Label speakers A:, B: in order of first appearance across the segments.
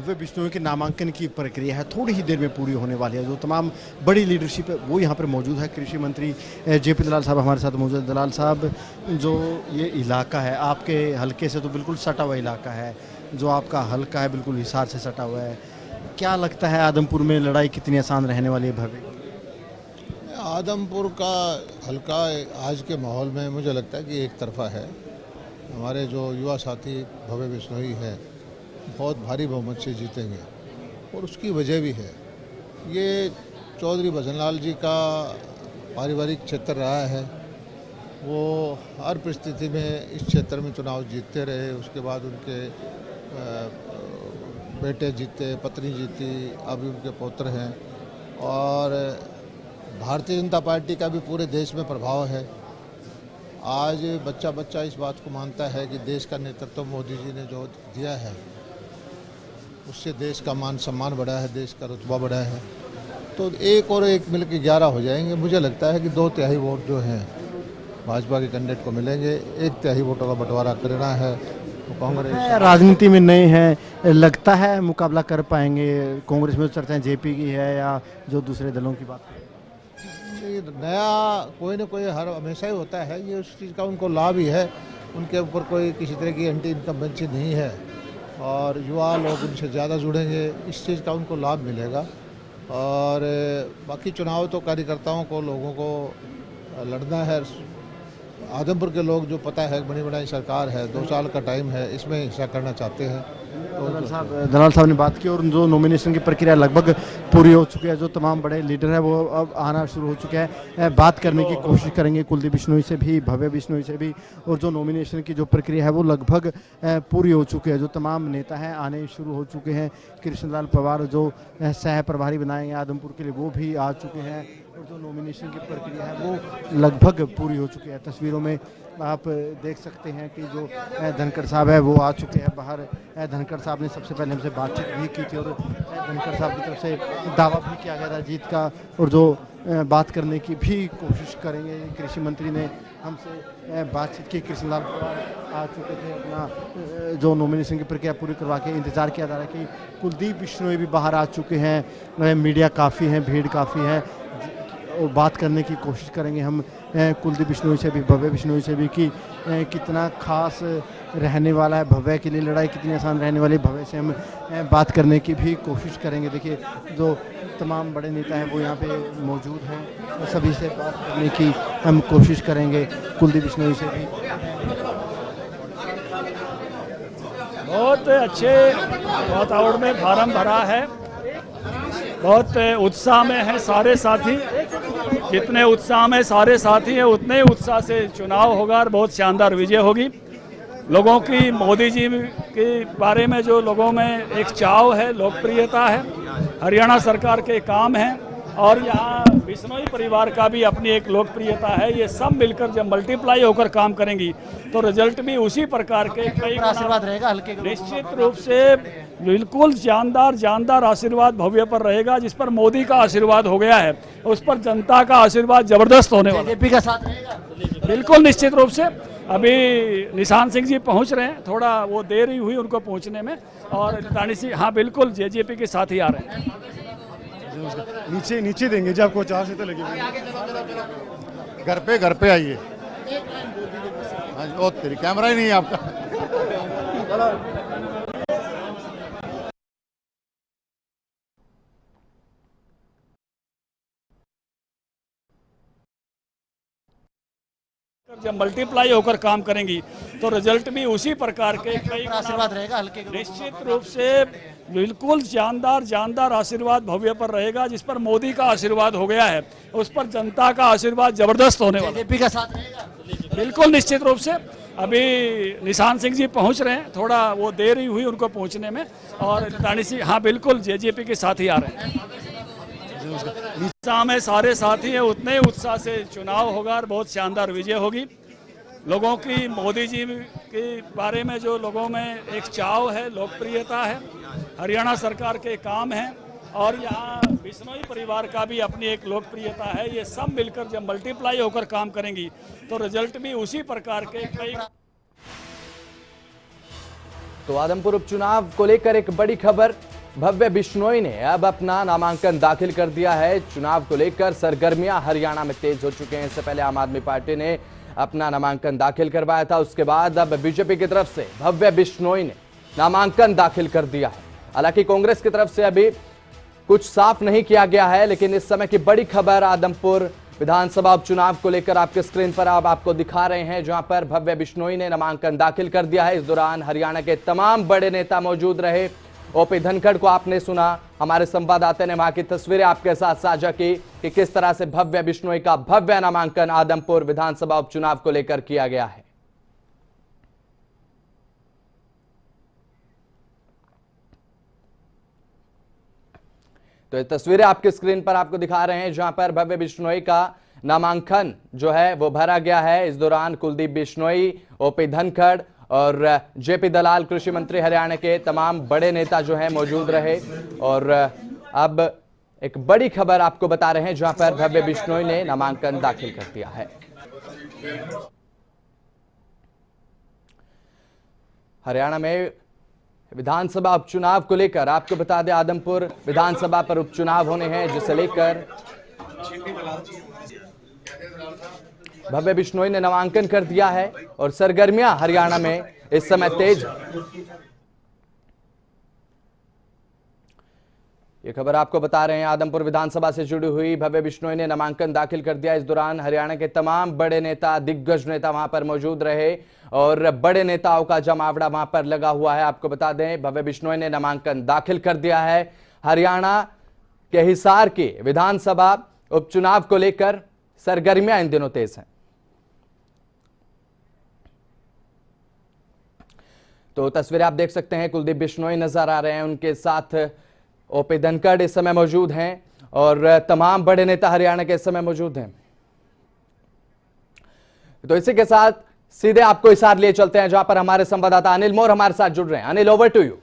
A: भव्य बिश्नोई के नामांकन की प्रक्रिया है, थोड़ी ही देर में पूरी होने वाली है। जो तमाम बड़ी लीडरशिप है वो यहाँ पर मौजूद है। कृषि मंत्री जेपी दलाल साहब हमारे साथ मौजूद है। दलाल साहब, जो ये इलाका है आपके हल्के से तो बिल्कुल सटा हुआ इलाका है, जो आपका हल्का है बिल्कुल हिसार से सटा हुआ है, क्या लगता है आदमपुर में लड़ाई कितनी आसान रहने वाली है भव्य?
B: आदमपुर का हल्का आज के माहौल में मुझे लगता है कि एक तरफा है। हमारे जो युवा साथी भव्य बिश्नोई है बहुत भारी बहुमत से जीतेंगे और उसकी वजह भी है, ये चौधरी भजनलाल जी का पारिवारिक क्षेत्र रहा है। वो हर परिस्थिति में इस क्षेत्र में चुनाव जीतते रहे। उसके बाद उनके बेटे जीते, पत्नी जीती, अभी उनके पौत्र हैं और भारतीय जनता पार्टी का भी पूरे देश में प्रभाव है। आज बच्चा बच्चा इस बात को मानता है कि देश का नेतृत्व मोदी जी ने जो दिया है उससे देश का मान सम्मान बढ़ा है, देश का रुतबा बढ़ा है। तो एक और एक मिलकर 11 हो जाएंगे। मुझे लगता है कि 2/3 वोट जो हैं भाजपा के कैंडिडेट को मिलेंगे। 1/3 वोटों का बंटवारा करना है तो कांग्रेस
A: राजनीति में नए हैं, लगता है मुकाबला कर पाएंगे। कांग्रेस में चर्चाएं जेपी की है या जो दूसरे दलों की बात करें,
B: ये नया कोई ना कोई हर हमेशा ही होता है। ये उस चीज़ का उनको लाभ ही है। उनके ऊपर कोई किसी तरह की एंटी इनकम्बेंसी नहीं है और युवा लोग उनसे ज़्यादा जुड़ेंगे, इस चीज़ का उनको लाभ मिलेगा। और बाकी चुनाव तो कार्यकर्ताओं को, लोगों को लड़ना है। आदमपुर के लोग जो पता है बड़ी बड़ी सरकार है, 2 साल का टाइम है, इसमें हिस्सा करना चाहते हैं। तो
A: दलाल साहब ने बात की और जो नॉमिनेशन की प्रक्रिया लगभग पूरी हो चुकी है, जो तमाम बड़े लीडर हैं वो अब आना शुरू हो चुके हैं। बात करने की कोशिश करेंगे कुलदीप बिश्नोई से भी, भव्य बिश्नोई से भी। और जो नॉमिनेशन की जो प्रक्रिया है वो लगभग पूरी हो चुकी है। जो तमाम नेता हैं आने शुरू हो चुके हैं। कृष्णलाल पवार जो सह प्रभारी बनाए हैं आदमपुर के लिए वो भी आ चुके हैं और जो नॉमिनेशन की प्रक्रिया है वो लगभग पूरी हो चुकी है। तस्वीरों में आप देख सकते हैं कि जो धनखड़ साहब है वो आ चुके हैं बाहर। धनखड़ साहब ने सबसे पहले हमसे बातचीत भी की थी और धनखड़ साहब की तरफ से दावा भी किया गया था जीत का, और जो बात करने की भी कोशिश करेंगे। कृषि मंत्री ने हमसे बातचीत की। कृष्णलाल पवार आ चुके थे, अपना जो नॉमिनेशन की प्रक्रिया पूरी करवा के इंतज़ार किया जा रहा है कि कुलदीप बिश्नोई भी बाहर आ चुके हैं। मीडिया काफ़ी है, भीड़ काफ़ी है और बात करने की कोशिश करेंगे हम कुलदीप बिश्नोई से भी, भव्य बिश्नोई से भी कि कितना खास रहने वाला है भव्य के लिए, लड़ाई कितनी आसान रहने वाली है। भव्य से हम बात करने की भी कोशिश करेंगे। देखिए जो तमाम बड़े नेता हैं वो यहाँ पे मौजूद हैं और सभी से बात करने की हम कोशिश करेंगे कुलदीप बिश्नोई से भी।
C: बहुत अच्छे वातावरण में फार्म भरा है, बहुत उत्साह में है सारे साथी। जितने उत्साह में सारे साथी हैं उतने ही उत्साह से चुनाव होगा और बहुत शानदार विजय होगी। लोगों की मोदी जी के बारे में जो लोगों में एक चाव है, लोकप्रियता है, हरियाणा सरकार के काम हैं और यहाँ बिश्नोई परिवार का भी अपनी एक लोकप्रियता है। ये सब मिलकर जब मल्टीप्लाई होकर काम करेंगी तो रिजल्ट भी उसी प्रकार के कई
A: आशीर्वाद रहेगा हल्के के।
C: निश्चित रूप से बिल्कुल जानदार आशीर्वाद भव्य पर रहेगा। जिस पर मोदी का आशीर्वाद हो गया है उस पर जनता का आशीर्वाद जबरदस्त होने वाला है।
A: जेपी का साथ रहेगा
C: बिल्कुल निश्चित रूप से। अभी निशान सिंह जी पहुंच रहे हैं, थोड़ा वो देर ही हुई उनको पहुंचने में, और दानिश सिंह हाँ बिल्कुल जेजेपी के साथ ही आ रहे हैं।
D: नीचे देंगे जब आपको 4 से तो लगे घर पे आइए। हाँ तेरी कैमरा ही नहीं है आपका।
C: जब मल्टीप्लाई होकर काम करेंगी तो रिजल्ट भी उसी प्रकार के कई
A: आशीर्वाद रहेगा हल्के के।
C: निश्चित रूप से बिल्कुल जानदार आशीर्वाद भव्य पर रहेगा। जिस पर मोदी का आशीर्वाद हो गया है उस पर जनता का आशीर्वाद जबरदस्त होने वाला है।
A: जेपी का साथ रहेगा
C: बिल्कुल निश्चित रूप से। अभी निशान सिंह जी पहुंच रहे हैं, थोड़ा वो देर ही हुई उनको पहुंचने में, और दानिश सिंह हाँ बिल्कुल जेजेपी के साथ ही आ रहे हैं। उत्साह में सारे साथी हैं उतने ही उत्साह से चुनाव होगा और बहुत शानदार विजय होगी। लोगों की मोदी जी के बारे में जो लोगों में एक चाव है, लोकप्रियता है, हरियाणा सरकार के काम हैं और यहाँ बिश्नोई परिवार का भी अपनी एक लोकप्रियता है। ये सब मिलकर जब मल्टीप्लाई होकर काम करेंगी तो रिजल्ट भी उसी प्रकार के कई।
E: तो आदमपुर उपचुनाव को लेकर एक बड़ी खबर भव्य बिश्नोई ने अब अपना नामांकन दाखिल कर दिया है। चुनाव को लेकर सरगर्मियां हरियाणा में तेज हो चुके हैं। इससे पहले आम आदमी पार्टी ने अपना नामांकन दाखिल करवाया था, उसके बाद अब बीजेपी की तरफ से भव्य बिश्नोई ने नामांकन दाखिल कर दिया है। हालांकि कांग्रेस की तरफ से अभी कुछ साफ नहीं किया गया है, लेकिन इस समय की बड़ी खबर आदमपुर विधानसभा उपचुनाव को लेकर आपके स्क्रीन पर अब आपको दिखा रहे हैं, जहां पर भव्य बिश्नोई ने नामांकन दाखिल कर दिया है। इस दौरान हरियाणा के तमाम बड़े नेता मौजूद रहे। ओपी धनखड़ को आपने सुना, हमारे संवाददाता ने वहां की तस्वीरें आपके साथ साझा की कि किस तरह से भव्य बिश्नोई का भव्य नामांकन आदमपुर विधानसभा उपचुनाव को लेकर किया गया है। तो ये तस्वीरें आपके स्क्रीन पर आपको दिखा रहे हैं, जहां पर भव्य बिश्नोई का नामांकन जो है वो भरा गया है। इस दौरान कुलदीप बिश्नोई, ओपी धनखड़ और जेपी दलाल, कृषि मंत्री हरियाणा के तमाम बड़े नेता जो हैं मौजूद रहे। और अब एक बड़ी खबर आपको बता रहे हैं, जहां पर भव्य बिश्नोई ने नामांकन दाखिल कर दिया है। हरियाणा में विधानसभा उपचुनाव को लेकर आपको बता दें, आदमपुर विधानसभा पर उपचुनाव होने हैं, जिसे लेकर भव्य बिश्नोई ने नामांकन कर दिया है और सरगर्मियां हरियाणा में इस समय तेज है। ये खबर आपको बता रहे हैं आदमपुर विधानसभा से जुड़ी हुई। भव्य बिश्नोई ने नामांकन दाखिल कर दिया। इस दौरान हरियाणा के तमाम बड़े नेता, दिग्गज नेता वहां पर मौजूद रहे और बड़े नेताओं का जमावड़ा वहां पर लगा हुआ है। आपको बता दें, भव्य बिश्नोई ने नामांकन दाखिल कर दिया है। हरियाणा के हिसार के विधानसभा उपचुनाव को लेकर सरगर्मियां इन दिनों तेज हैं। तो तस्वीरें आप देख सकते हैं, कुलदीप बिश्नोई नजर आ रहे हैं, उनके साथ ओपी धनखड़ इस समय मौजूद हैं और तमाम बड़े नेता हरियाणा के इस समय मौजूद हैं। तो इसी के साथ सीधे आपको हिसार लिए चलते हैं, जहां पर हमारे संवाददाता अनिल मोर हमारे साथ जुड़ रहे हैं। Anil, over to you.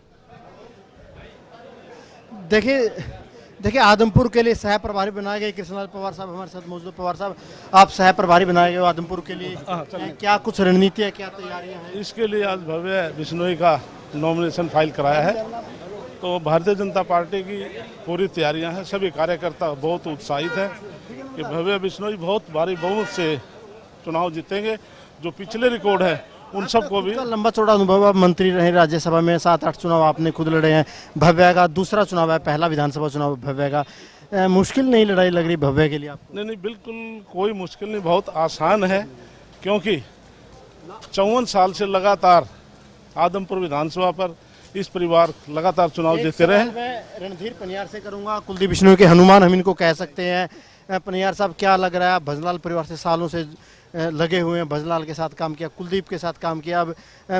A: देखिए आदमपुर के लिए सह प्रभारी बनाए गए कृष्णलाल पवार साहब हमारे साथ मौजूद। पवार साहब, आप सह प्रभारी बनाए गए हो आदमपुर के लिए, क्या कुछ रणनीति है, क्या तैयारियां हैं?
D: इसके लिए आज भव्य बिश्नोई का नॉमिनेशन फाइल कराया है। तो भारतीय जनता पार्टी की पूरी तैयारियां हैं। सभी कार्यकर्ता बहुत उत्साहित हैं कि भव्य बिश्नोई बहुत भारी बहुमत से चुनाव जीतेंगे। जो पिछले रिकॉर्ड है उन सबको भी
A: लंबा चौड़ा अनुभव, आप मंत्री रहे राज्यसभा में, 7-8 चुनाव आपने खुद लड़े हैं। भव्य का दूसरा चुनाव है, पहला विधानसभा चुनाव भव्य का। मुश्किल नहीं लड़ाई लग रही भव्य के लिए आपको?
D: नहीं, बिल्कुल कोई मुश्किल नहीं, बहुत आसान है, क्योंकि 54 साल से लगातार आदमपुर विधानसभा पर इस परिवार लगातार चुनाव जीते रहे।
A: मैं रणधीर पनियार से करूंगा। कुलदीप बिश्नोई के हनुमान हम इनको कह सकते हैं। पनियार साहब, क्या लग रहा है, भजनलाल परिवार से सालों से लगे हुए हैं, भजनलाल के साथ काम किया, कुलदीप के साथ काम किया, अब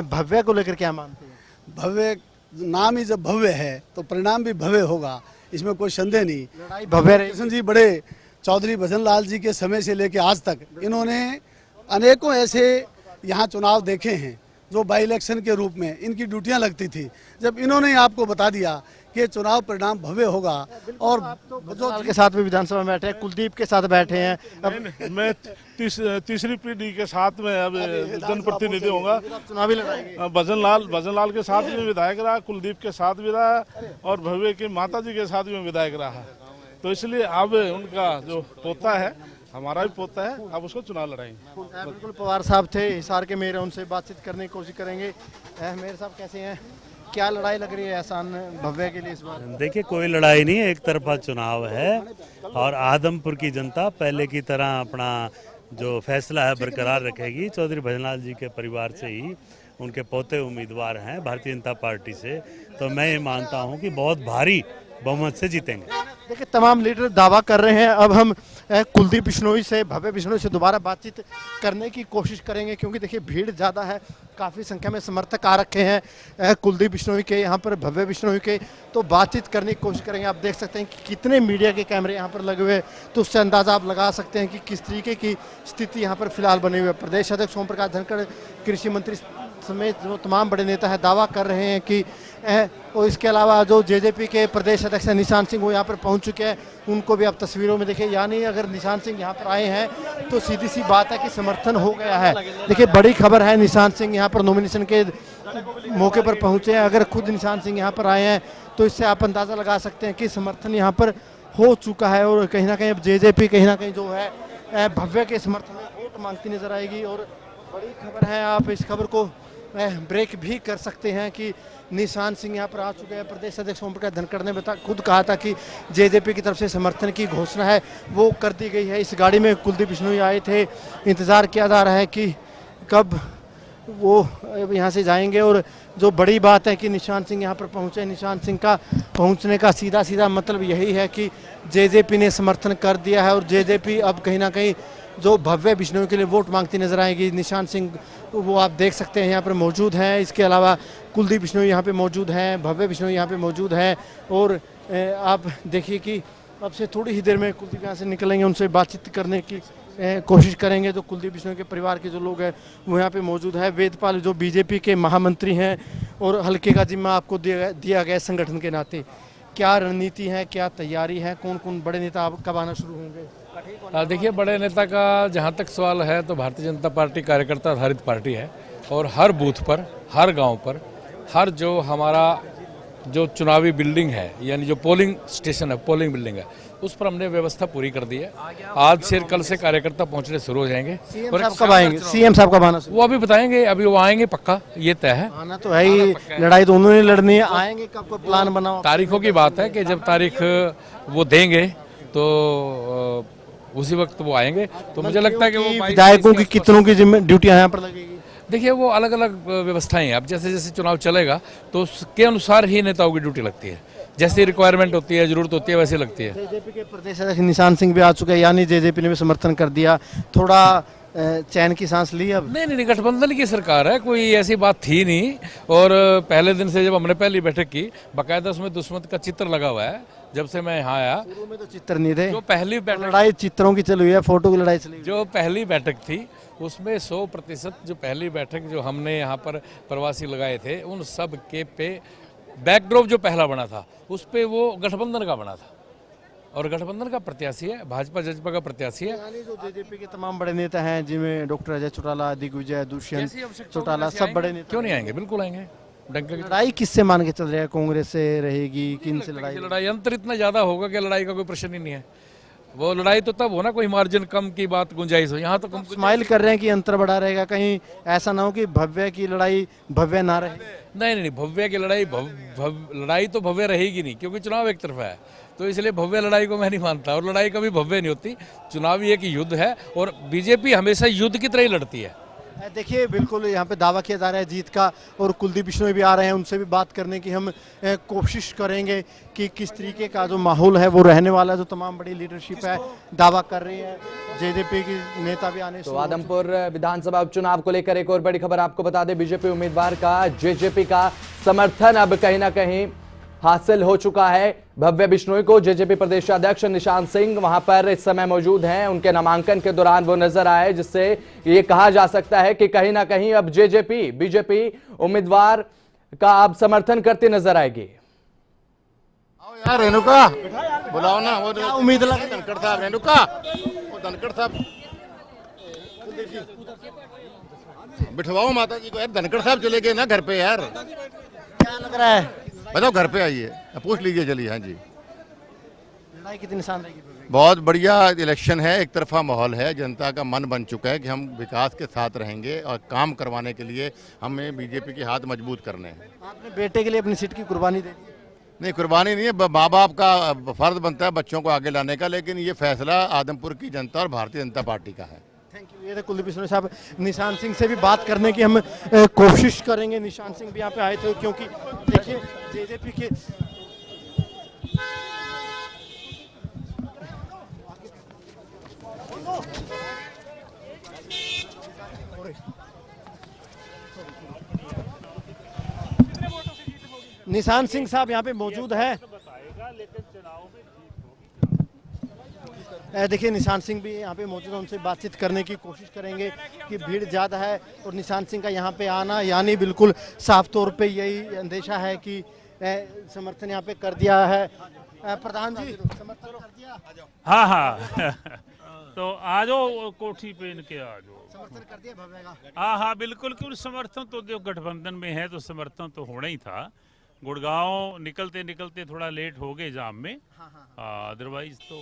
A: भव्य को लेकर क्या मानते हैं?
F: भव्य नाम ही जब भव्य है तो परिणाम भी भव्य होगा, इसमें कोई संदेह नहीं।
A: लड़ाई भव्य रही।
F: कृष्ण जी बड़े चौधरी भजनलाल जी के समय से लेकर आज तक इन्होंने अनेकों ऐसे यहाँ चुनाव देखे हैं जो बाई इलेक्शन के रूप में इनकी ड्यूटियां लगती थी। जब इन्होंने आपको बता दिया कि चुनाव परिणाम भव्य होगा, और
A: भजनलाल के साथ भी विधानसभा में बैठे हैं, कुलदीप के साथ बैठे हैं, अब
D: मैं तीसरी पीढ़ी के साथ में अब जनप्रतिनिधि होगा।
A: चुनावी लड़ाई
D: भजनलाल के साथ भी विधायक रहा, कुलदीप के साथ भी रहा और भव्य के माता जी के साथ भी विधायक रहा। तो इसलिए अब उनका जो पोता है, हमारा भी पोता है, अब उसको चुनाव लड़ाएंगे।
A: बिल्कुल, पवार साहब थे हिसार के मेयर, उनसे बातचीत करने की कोशिश करेंगे। मेयर साहब, कैसे हैं, क्या लड़ाई लग रही है आसान भव्य के लिए इस बार?
G: देखिए, कोई लड़ाई नहीं है, एक तरफा चुनाव है और आदमपुर की जनता पहले की तरह अपना जो फैसला है बरकरार रखेगी। चौधरी भजनलाल जी के परिवार से ही उनके पोते उम्मीदवार हैं भारतीय जनता पार्टी से, तो मैं ये मानता हूं कि बहुत भारी बहुमत से जीतेंगे।
A: देखिए, तमाम लीडर दावा कर रहे हैं। अब हम कुलदीप बिश्नोई से, भव्य बिश्नोई से दोबारा बातचीत करने की कोशिश करेंगे, क्योंकि देखिए भीड़ ज़्यादा है, काफ़ी संख्या में समर्थक आ रखे हैं कुलदीप बिश्नोई के, यहाँ पर भव्य बिश्नोई के। तो बातचीत करने की कोशिश करेंगे। आप देख सकते हैं कि कितने मीडिया के कैमरे यहाँ पर लगे हुए, तो उससे अंदाज़ा आप लगा सकते हैं कि किस तरीके की स्थिति यहाँ पर फिलहाल बनी हुई है। प्रदेश अध्यक्ष ओम प्रकाश धनखड़, कृषि मंत्री समेत जो तमाम बड़े नेता हैं दावा कर रहे हैं कि और इसके अलावा जो जेजेपी के प्रदेश अध्यक्ष हैं निशान सिंह वो यहाँ पर पहुँच चुके हैं, उनको भी आप तस्वीरों में देखिए। यानी अगर निशान सिंह यहाँ पर आए हैं तो सीधी सी बात है कि समर्थन हो गया है। देखिए बड़ी खबर है, निशान सिंह यहाँ पर नॉमिनेशन के मौके पर पहुँचे हैं। अगर खुद निशान सिंह यहाँ पर आए हैं तो इससे आप अंदाज़ा लगा सकते हैं कि समर्थन यहाँ पर हो चुका है और कहीं ना कहीं अब जेजेपी कहीं ना कहीं जो है भव्य के समर्थन में वोट मांगती नजर आएगी। और बड़ी खबर है, आप इस खबर को ब्रेक भी कर सकते हैं कि निशान सिंह यहाँ पर आ चुके हैं। प्रदेश अध्यक्ष ओम प्रकाश धनखड़ ने खुद कहा था कि जेजेपी की तरफ से समर्थन की घोषणा है वो कर दी गई है। इस गाड़ी में कुलदीप बिश्नोई आए थे, इंतज़ार किया जा रहा है कि कब वो यहाँ से जाएंगे। और जो बड़ी बात है कि निशान सिंह यहाँ पर पहुँचे, निशान सिंह का पहुँचने का सीधा मतलब यही है कि जेजेपी ने समर्थन कर दिया है और जेजेपी अब कहीं ना कहीं जो भव्य बिश्नोई के लिए वोट मांगती नजर आएगी। निशान सिंह वो आप देख सकते हैं यहाँ पर मौजूद हैं, इसके अलावा कुलदीप बिश्नोई यहाँ पे मौजूद हैं, भव्य बिश्नोई यहाँ पे मौजूद हैं। और आप देखिए कि अब से थोड़ी ही देर में कुलदीप यहाँ से निकलेंगे, उनसे बातचीत करने की कोशिश करेंगे। जो कुलदीप बिश्नोई के परिवार के जो लोग हैं वो यहाँ पे मौजूद है। वेदपाल जो बीजेपी के महामंत्री हैं और हल्के का जिम्मा आपको दिया गया संगठन के नाते, क्या रणनीति है, क्या तैयारी है, कौन कौन बड़े नेता अब कब आना शुरू होंगे?
H: देखिए बड़े नेता का जहाँ तक सवाल है तो भारतीय जनता पार्टी कार्यकर्ता आधारित पार्टी है और हर बूथ पर, हर गांव पर, हर जो हमारा जो चुनावी बिल्डिंग है यानी जो पोलिंग स्टेशन है, पोलिंग बिल्डिंग है, उस पर हमने व्यवस्था पूरी कर दी है। आज से कल से कार्यकर्ता पहुंचने शुरू हो जाएंगे।
A: और कब आएंगे? सीएम साहब कब आना?
H: वो अभी बताएंगे, अभी वो आएंगे पक्का, ये तय है।
A: आना तो है ही, लड़ाई तो उन्होंने लड़नी है। आएंगे कब, कोई प्लान बनाओ?
H: तारीखों की बात है कि जब तारीख वो देंगे तो उसी वक्त वो आएंगे। तो मुझे लगता है कि वो
A: विधायकों की कितनों की ड्यूटियां यहाँ पर लगेगी?
H: देखिए वो अलग अलग व्यवस्थाएं हैं। अब जैसे जैसे चुनाव चलेगा तो उसके अनुसार ही नेताओं की ड्यूटी लगती है, जैसी रिक्वायरमेंट होती है, जरूरत होती है, वैसे लगती है।
A: जेजेपी के प्रदेश अध्यक्ष निशान सिंह भी आ चुके हैं, यानी जेजेपी ने भी समर्थन कर दिया, थोड़ा चैन की सांस ली अब?
H: नहीं, गठबंधन की सरकार है, कोई ऐसी बात थी नहीं। और पहले दिन से जब हमने पहली बैठक की, बाकायदा उसमें दुश्मन का चित्र लगा हुआ है। जब से मैं यहाँ आया,
A: शुरू में तो चित्र नहीं थे,
H: जो पहली बैठक,
A: लड़ाई चित्रों की चली हुई है, फोटो की लड़ाई चली हुई है।
H: जो पहली बैठक थी उसमें 100% जो पहली बैठक जो हमने यहाँ पर प्रवासी लगाए थे, उन सब के पे बैकड्रॉप जो पहला बना था उस पे वो गठबंधन का बना था और गठबंधन का प्रत्याशी है, भाजपा जजपा का प्रत्याशी है।
A: यानी जो जेजेपी के तमाम बड़े नेता हैं जिनमें डॉक्टर अजय चौटाला, दिग्विजय, दुष्यंत चौटाला, सब बड़े नेता
H: क्यों नहीं आएंगे? बिल्कुल आएंगे।
A: लड़ाई किससे मान के चल रहा है? कांग्रेस से रहेगी? किन से लड़ाई?
H: अंतर इतना ज्यादा होगा कि लड़ाई का कोई प्रश्न ही नहीं है। वो लड़ाई तो तब हो ना कोई मार्जिन कम की बात गुंजाइश हो। यहाँ तो कम
A: स्माइल कर रहे हैं कि अंतर बढ़ा रहेगा, कहीं ऐसा ना हो कि भव्य की लड़ाई भव्य ना रहे।
H: नहीं, भव्य की लड़ाई लड़ाई तो भव्य रहेगी नहीं, क्योंकि चुनाव एक तरफा है, तो इसलिए भव्य लड़ाई को मैं नहीं मानता। और लड़ाई कभी भव्य नहीं होती, चुनाव एक युद्ध है और बीजेपी हमेशा युद्ध की तरह ही लड़ती है।
A: देखिए बिल्कुल यहाँ पे दावा किया जा रहा है जीत का और कुलदीप बिश्नोई भी आ रहे हैं, उनसे भी बात करने की हम कोशिश करेंगे कि किस तरीके का जो माहौल है वो रहने वाला है। जो तमाम बड़ी लीडरशिप है दावा कर रही है, जेजेपी की नेता भी आने।
E: तो आदमपुर विधानसभा उपचुनाव को लेकर एक और बड़ी खबर आपको बता दें, बीजेपी उम्मीदवार का जेजेपी का समर्थन अब कहीं ना कहीं हासिल हो चुका है। भव्य बिश्नोई को जेजेपी प्रदेश अध्यक्ष निशान सिंह वहां पर इस समय मौजूद हैं। उनके नामांकन के दौरान वो नजर आए, जिससे ये कहा जा सकता है कि कहीं ना कहीं अब जेजेपी बीजेपी उम्मीदवार का अब समर्थन करती नजर आएगी।
B: आओ यार रेणुका बुलाओ ना, वो
A: क्या उम्मीद लगी?
B: धनखड़ साहब, रेणुका वो धनखड़ साहब बिठवाओ माता जी को यार। धनखड़ साहब चले गए ना घर पे यार,
A: क्या लग रहा है?
B: बताओ, घर पे आइए, पूछ लीजिए। चलिए। हाँ जी,
A: लड़ाई कितनी निशान रहेगी?
B: बहुत बढ़िया इलेक्शन है, एक तरफा माहौल है। जनता का मन बन चुका है कि हम विकास के साथ रहेंगे और काम करवाने के लिए हमें बीजेपी के हाथ मजबूत करने हैं।
A: आपने बेटे के लिए अपनी सीट की कुर्बानी दे दी?
B: नहीं, कुर्बानी नहीं है, माँ बाप का फर्ज बनता है बच्चों को आगे लाने का, लेकिन ये फैसला आदमपुर की जनता और भारतीय जनता पार्टी का है।
A: Thank you. ये थे कुलदीप बिश्नोई साहब। निशान सिंह से भी बात करने की हम कोशिश करेंगे। निशान सिंह भी यहाँ पे आए थे क्योंकि देखिए जेजेपी के निशान सिंह साहब यहाँ पे मौजूद है। देखिए निशान सिंह भी यहाँ पे मौजूद है, उनसे बातचीत करने की कोशिश करेंगे कि भीड़ ज़्यादा है और निशान सिंह का यहाँ पे आना यानी बिल्कुल साफ तौर पे यही अंदेशा है कि समर्थन यहाँ पे कर दिया है। प्रधान जी समर्थन कर दिया?
I: हाँ हाँ तो आ जाओ कोठी पे इनके आ जाओ।
A: समर्थन कर दिया भव्य का?
I: हाँ हाँ बिल्कुल, क्योंकि समर्थन तो जो गठबंधन में है तो समर्थन तो होना ही था। गुड़गांव निकलते निकलते थोड़ा लेट हो गए जाम में, अदरवाइज तो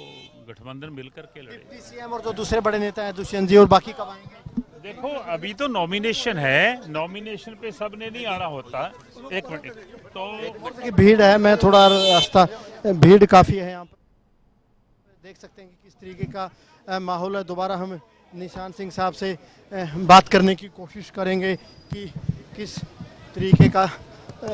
I: गठबंधन मिलकर के लड़े।
A: डिप्टी सीएम और जो दूसरे बड़े नेता हैं दुष्यंत जी और बाकी कब आएंगे?
I: देखो अभी तो नॉमिनेशन है, नॉमिनेशन पे सबने नहीं आना होता। एक मिनट तो
A: भीड़ है, मैं थोड़ा रास्ता, भीड़ काफ़ी है यहाँ पर, देख सकते हैं कि किस तरीके का माहौल है। दोबारा हम निशान सिंह साहब से बात करने की कोशिश करेंगे कि किस तरीके का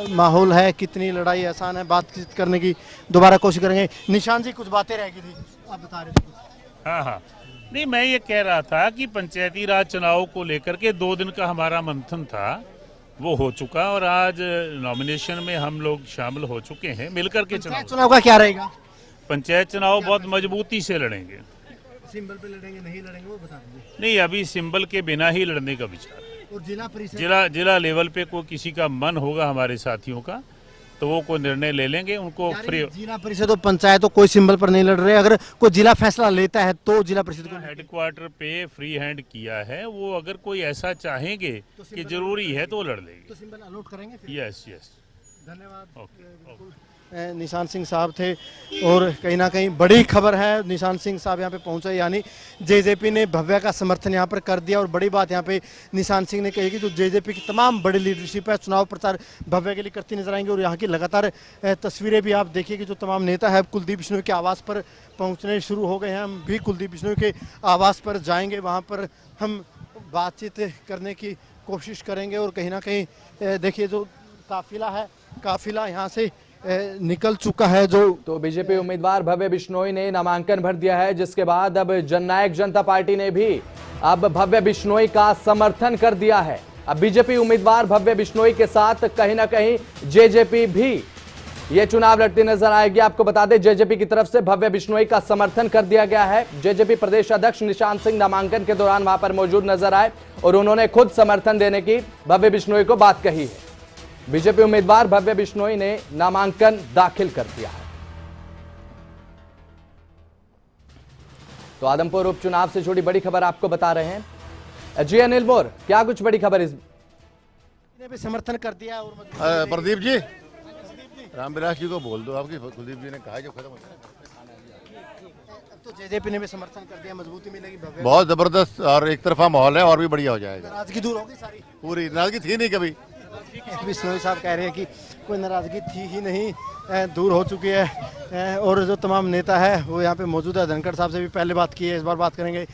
A: माहौल है, कितनी लड़ाई आसान है, बातचीत करने की दोबारा कोशिश करेंगे। निशान जी कुछ बातें रह गई थी, आप बता रहे थे।
I: हाँ हाँ नहीं, मैं ये कह रहा था कि पंचायती राज चुनाव को लेकर के 2 दिन का हमारा मंथन था, वो हो चुका और आज नॉमिनेशन में हम लोग शामिल हो चुके हैं मिलकर के।
A: चुनाव का क्या रहेगा?
I: पंचायत चुनाव बहुत मजबूती से लड़ेंगे।
A: सिंबल पे लड़ेंगे नहीं लड़ेंगे वो बता दीजिए।
I: नहीं, अभी सिंबल के बिना ही लड़ने का विचार है।
A: और जिला परिषद,
I: जिला लेवल पे कोई किसी का मन होगा हमारे साथियों का तो वो कोई निर्णय ले लेंगे, उनको फ्री।
A: जिला परिषद और पंचायत तो कोई सिंबल पर नहीं लड़ रहे, अगर कोई जिला फैसला लेता है तो जिला परिषद को
I: हेडक्वार्टर पे फ्री हैंड किया है, वो अगर कोई ऐसा चाहेंगे कि जरूरी है तो लड़ लेंगे,
A: तो सिंबल अलॉट करेंगे।
I: यस यस,
A: धन्यवाद।
I: ओके।
A: निशान सिंह साहब थे और कहीं ना कहीं बड़ी खबर है, निशान सिंह साहब यहाँ पे पहुंचे यानी जेजेपी ने भव्या का समर्थन यहाँ पर कर दिया। और बड़ी बात यहाँ पे निशान सिंह ने कही कि जो जेजेपी की तमाम बड़ी लीडरशिप है चुनाव प्रचार भव्या के लिए करती नजर आएंगे। और यहाँ की लगातार तस्वीरें भी आप देखिए कि जो तमाम नेता है कुलदीप बिश्नोई के आवास पर पहुँचने शुरू हो गए हैं। हम भी कुलदीप बिश्नोई के आवास पर जाएंगे, वहाँ पर हम बातचीत करने की कोशिश करेंगे। और कहीं ना कहीं देखिए जो काफिला है, काफिला यहाँ से निकल चुका है। जो
E: तो बीजेपी उम्मीदवार भव्य बिश्नोई ने नामांकन भर दिया है, जिसके बाद अब जननायक जनता पार्टी ने भी अब भव्य बिश्नोई का समर्थन कर दिया है। अब बीजेपी उम्मीदवार भव्य बिश्नोई के साथ कहीं ना कहीं जेजेपी भी ये चुनाव लड़ती नजर आएगी। आपको बता दें जेजेपी की तरफ से भव्य बिश्नोई का समर्थन कर दिया गया है। जेजेपी प्रदेश अध्यक्ष निशान सिंह नामांकन के दौरान वहां पर मौजूद नजर आए और उन्होंने खुद समर्थन देने की भव्य बिश्नोई को बात कही है। बीजेपी उम्मीदवार भव्य बिश्नोई ने नामांकन दाखिल कर दिया है। तो आदमपुर उपचुनाव से जुड़ी बड़ी खबर आपको बता रहे हैं। जी अनिल बोर, क्या कुछ बड़ी खबर इस
A: भी समर्थन कर दिया? और
B: प्रदीप जी, रामविलास जी को बोल दो, आपकी कुलदीप जी ने कहा जब खत्म हो
A: तो जेजेपी ने भी समर्थन कर दिया, मजबूती मिलेगी भव्य।
B: बहुत जबरदस्त और एक तरफा माहौल है और भी बढ़िया हो जाएगा।
A: नाराजगी दूर होगी सारी?
B: पूरी नाराजगी थी नहीं कभी।
A: बिश्नोई साहब कह रहे हैं कि कोई नाराजगी थी ही नहीं, दूर हो चुकी है। और जो तमाम नेता है वो यहाँ पे मौजूद है। धनखड़ साहब से भी पहले बात की है, इस बार बात करेंगे।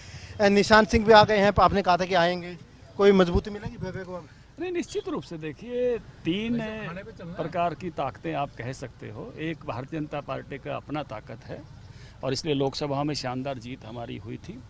A: निशान सिंह भी आ गए हैं, आपने कहा था कि आएंगे, कोई मजबूती मिलेगी भव्य को?
C: नहीं, निश्चित रूप से देखिए 3 प्रकार की ताकतें आप कह सकते हो। एक भारतीय जनता पार्टी का अपना ताकत है और इसलिए लोकसभा में शानदार जीत हमारी हुई थी।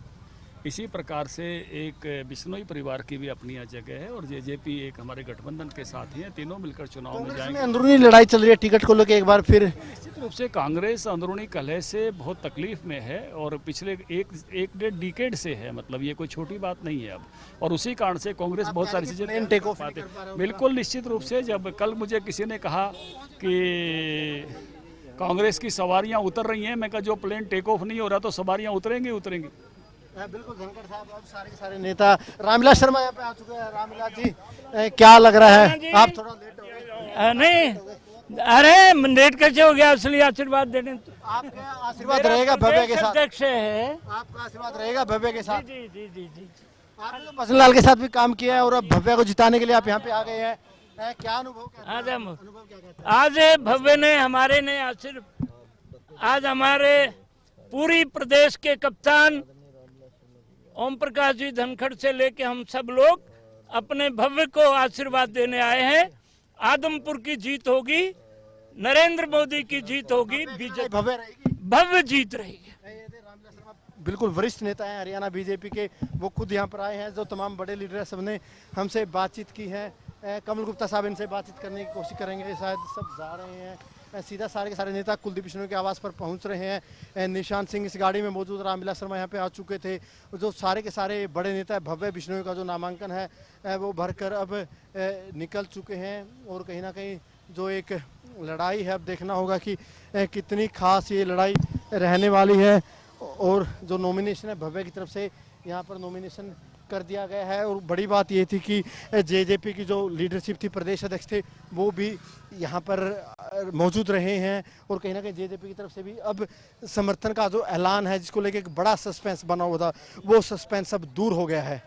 C: इसी प्रकार से एक बिश्नोई परिवार की भी अपनी जगह है और जेजेपी एक हमारे गठबंधन के साथ ही है। तीनों मिलकर चुनाव में जाएंगे।
A: अंदरूनी लड़ाई चल रही है टिकट को लेकर एक बार फिर।
C: निश्चित रूप से कांग्रेस अंदरूनी कलह से बहुत तकलीफ में है और पिछले एक डेढ़ डिकेड से है, मतलब ये कोई छोटी बात नहीं है अब। और उसी कारण से कांग्रेस बहुत सारी चीजें
A: टेक ऑफ
C: बिल्कुल निश्चित रूप से। जब कल मुझे किसी ने कहा कि कांग्रेस की सवारियां उतर रही हैं, मैं कहा जो प्लेन टेक ऑफ नहीं हो रहा तो सवारियां उतरेंगी।
A: बिल्कुल धनखड़ साहब, अब सारे नेता। रामविलास शर्मा यहाँ पे आ चुके हैं। रामविलास जी, क्या लग रहा है? आप थोड़ा लेट हो गए।
J: नहीं, अरे लेट कैसे हो गया? असली आशीर्वाद देने
A: आपका आशीर्वाद रहेगा भव्य के साथ?
J: अध्यक्ष है,
A: आपका आशीर्वाद रहेगा भव्य के साथ?
J: जी जी जी जी।
A: आपने तो बसनलाल के साथ भी काम किया है और अब भव्य को जिताने के लिए आप यहाँ पे आ गए हैं, क्या अनुभव?
J: आज भव्य ने हमारे ने आज हमारे पूरी प्रदेश के कप्तान ओम प्रकाश जी धनखड़ से लेके हम सब लोग अपने भव्य को आशीर्वाद देने आए हैं। आदमपुर की जीत होगी, नरेंद्र मोदी की जीत होगी,
A: भव्य रहेगी,
J: भव्य जीत रहेगी।
A: बिल्कुल वरिष्ठ नेता हैं हरियाणा बीजेपी के, वो खुद यहाँ पर आए हैं। जो तमाम बड़े लीडर हैं सबने हमसे बातचीत की है। कमल गुप्ता साहब इनसे बातचीत करने की कोशिश करेंगे, शायद सब जा रहे हैं। सीधा सारे के सारे नेता कुलदीप बिश्नोई के आवास पर पहुंच रहे हैं। निशांत सिंह इस गाड़ी में मौजूद, रामविलास शर्मा यहाँ पे आ चुके थे। जो सारे के सारे बड़े नेता भव्य बिश्नोई का जो नामांकन है वो भरकर अब निकल चुके हैं। और कहीं ना कहीं जो एक लड़ाई है, अब देखना होगा कि कितनी खास ये लड़ाई रहने वाली है। और जो नॉमिनेशन है भव्य की तरफ से यहाँ पर नॉमिनेशन कर दिया गया है। और बड़ी बात ये थी कि जेजेपी की जो लीडरशिप थी, प्रदेश अध्यक्ष थे, वो भी यहाँ पर मौजूद रहे हैं। और कहीं ना कहीं जेजेपी की तरफ से भी अब समर्थन का जो ऐलान है, जिसको लेकर एक बड़ा सस्पेंस बना हुआ था, वो सस्पेंस अब दूर हो गया है।